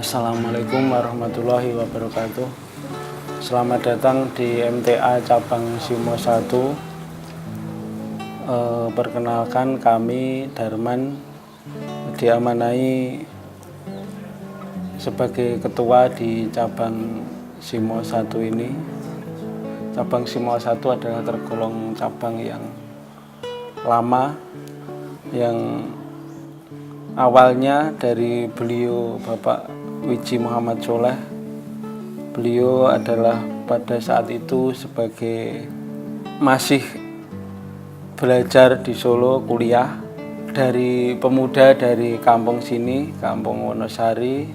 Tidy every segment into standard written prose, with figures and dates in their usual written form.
Assalamualaikum warahmatullahi wabarakatuh. Selamat datang di MTA Cabang Simo 1. Perkenalkan, kami Darman diamanai sebagai ketua di Cabang Simo 1 ini. Cabang Simo 1 adalah tergolong cabang yang lama, yang awalnya dari beliau Bapak Wiji Muhammad Sholeh. Beliau adalah pada saat itu sebagai masih belajar di Solo, kuliah, dari pemuda dari kampung sini, Kampung Wonosari,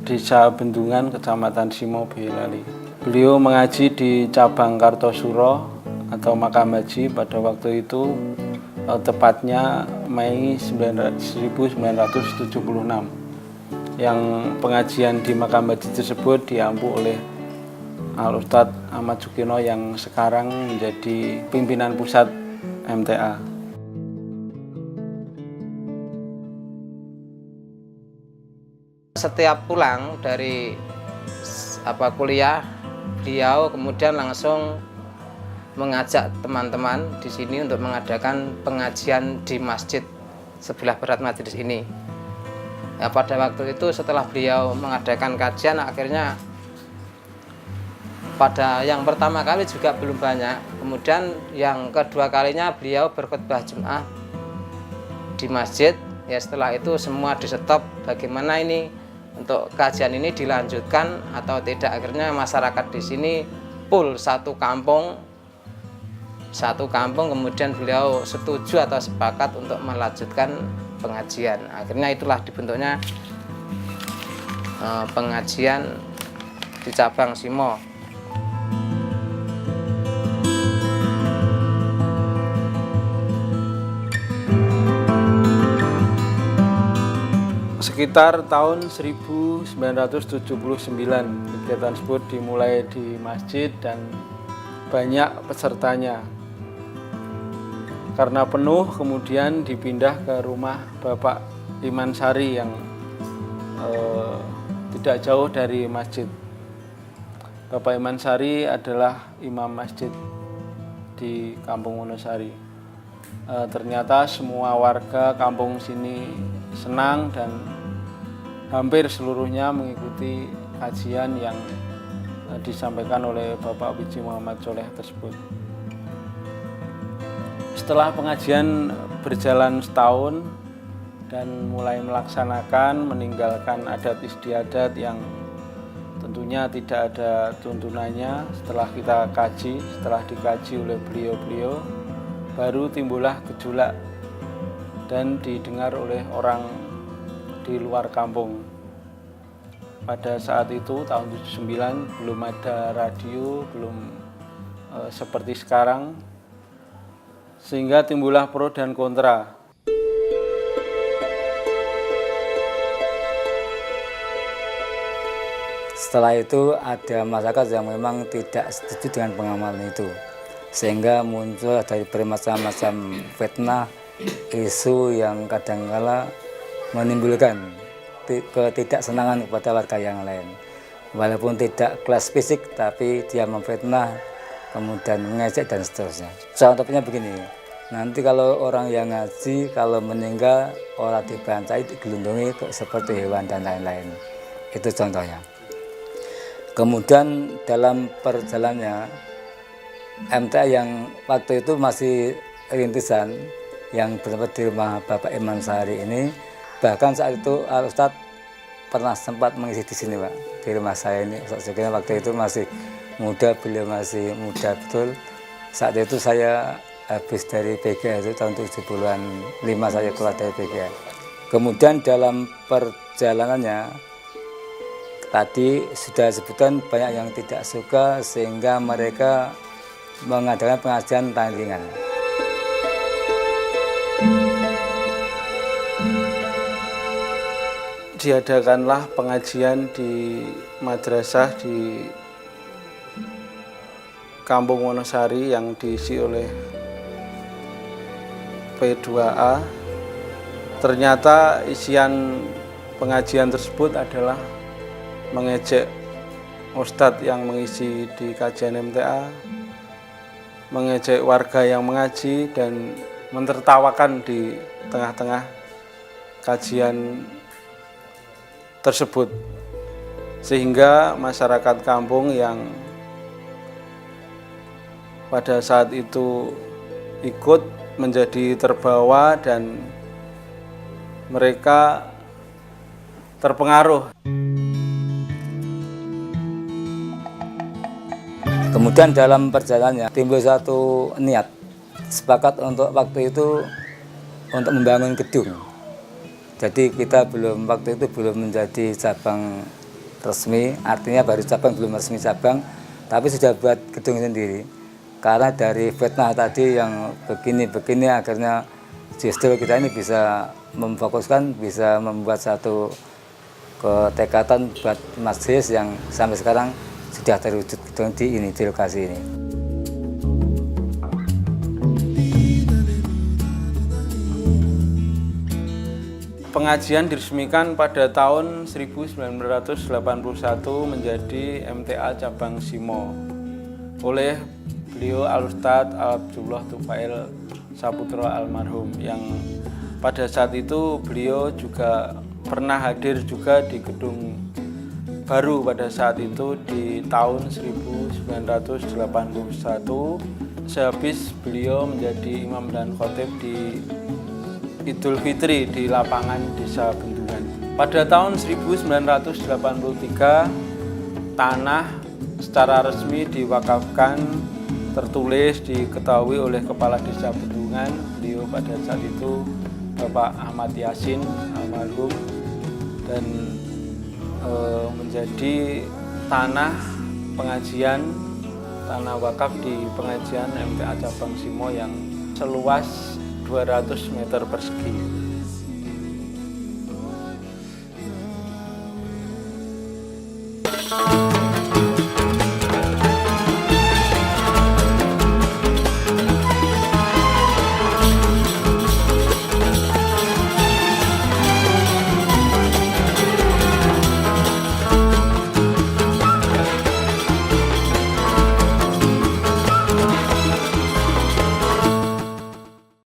Desa Bendungan, Kecamatan Simo, Boyolali. Beliau mengaji di Cabang Kartosuro atau Makam Haji pada waktu itu, tepatnya Mei 1976, yang pengajian di Makam Haji tersebut diampu oleh Al-Ustadz Ahmad Sukino yang sekarang menjadi pimpinan pusat MTA. Setiap pulang dari kuliah, beliau kemudian langsung mengajak teman-teman di sini untuk mengadakan pengajian di masjid sebelah barat majelis ini. Ya, pada waktu itu setelah beliau mengadakan kajian, akhirnya pada yang pertama kali juga belum banyak. Kemudian yang kedua kalinya beliau berkhutbah Jumat di masjid. Ya, setelah itu semua di stop, bagaimana ini untuk kajian ini dilanjutkan atau tidak. Akhirnya masyarakat di sini full satu kampung, kemudian beliau setuju atau sepakat untuk melanjutkan pengajian. Akhirnya itulah dibentuknya pengajian di Cabang Simo. Sekitar tahun 1979 kegiatan tersebut dimulai di masjid dan banyak pesertanya. Karena penuh, kemudian dipindah ke rumah Bapak Iman Sari yang tidak jauh dari masjid. Bapak Iman Sari adalah imam masjid di Kampung Wonosari. Ternyata semua warga kampung sini senang dan hampir seluruhnya mengikuti kajian yang disampaikan oleh Bapak Wiji Muhammad Sholeh tersebut. Setelah pengajian berjalan setahun dan mulai melaksanakan, meninggalkan adat istiadat yang tentunya tidak ada tuntunannya, setelah kita kaji, setelah dikaji oleh beliau-beliau, baru timbullah gejolak dan didengar oleh orang di luar kampung. Pada saat itu tahun 79 belum ada radio, belum seperti sekarang, sehingga timbullah pro dan kontra. Setelah itu ada masyarakat yang memang tidak setuju dengan pengamalan itu, sehingga muncul dari bermacam-macam fitnah, isu yang kadangkala menimbulkan ketidaksenangan kepada warga yang lain. Walaupun tidak kelas fisik, tapi dia memfitnah, kemudian mengejek dan seterusnya. Contohnya begini, nanti kalau orang yang ngaji, kalau meninggal, orang dibantai, digelundungi seperti hewan dan lain-lain. Itu contohnya. Kemudian dalam perjalanannya, MTA yang waktu itu masih rintisan, yang bertempat di rumah Bapak Iman Sari ini, Bahkan saat itu Al-Ustadz pernah sempat mengisi di sini Pak, di rumah saya ini. Ustadz Zulkarnain waktu itu masih muda, beliau masih muda betul. Saat itu saya habis dari PGA itu tahun 70-an 5 saya keluar dari PGA. Kemudian dalam perjalanannya tadi sudah sebutkan banyak yang tidak suka sehingga mereka mengadakan pengajian tandingan. Diadakanlah pengajian di madrasah di Kampung Wonosari yang diisi oleh P2A. Ternyata isian pengajian tersebut adalah mengejek ustadz yang mengisi di kajian MTA, mengejek warga yang mengaji, dan mentertawakan di tengah-tengah kajian tersebut, sehingga masyarakat kampung yang pada saat itu ikut menjadi terbawa dan mereka terpengaruh. Kemudian dalam perjalanannya timbul satu niat sepakat untuk waktu itu untuk membangun gedung. Jadi kita waktu itu belum menjadi cabang resmi, artinya baru cabang, belum resmi cabang, tapi sudah buat gedung sendiri. Karena dari fitnah tadi yang begini-begini akhirnya justru kita ini bisa memfokuskan, bisa membuat satu ketekatan buat majelis yang sampai sekarang sudah terwujud gedung di lokasi ini. Pengajian diresmikan pada tahun 1981 menjadi MTA Cabang Simo oleh beliau Al-Ustadz Abdullah Tufail Saputra almarhum, yang pada saat itu beliau juga pernah hadir juga di gedung baru pada saat itu di tahun 1981 sehabis beliau menjadi imam dan khotib di Idul Fitri di lapangan Desa Bendungan. Pada tahun 1983 tanah secara resmi diwakafkan, tertulis diketahui oleh Kepala Desa Bendungan, beliau pada saat itu Bapak Ahmad Yasin almarhum, dan menjadi tanah pengajian, tanah wakaf di pengajian MTA Cabang Simo yang seluas 200 meter persegi.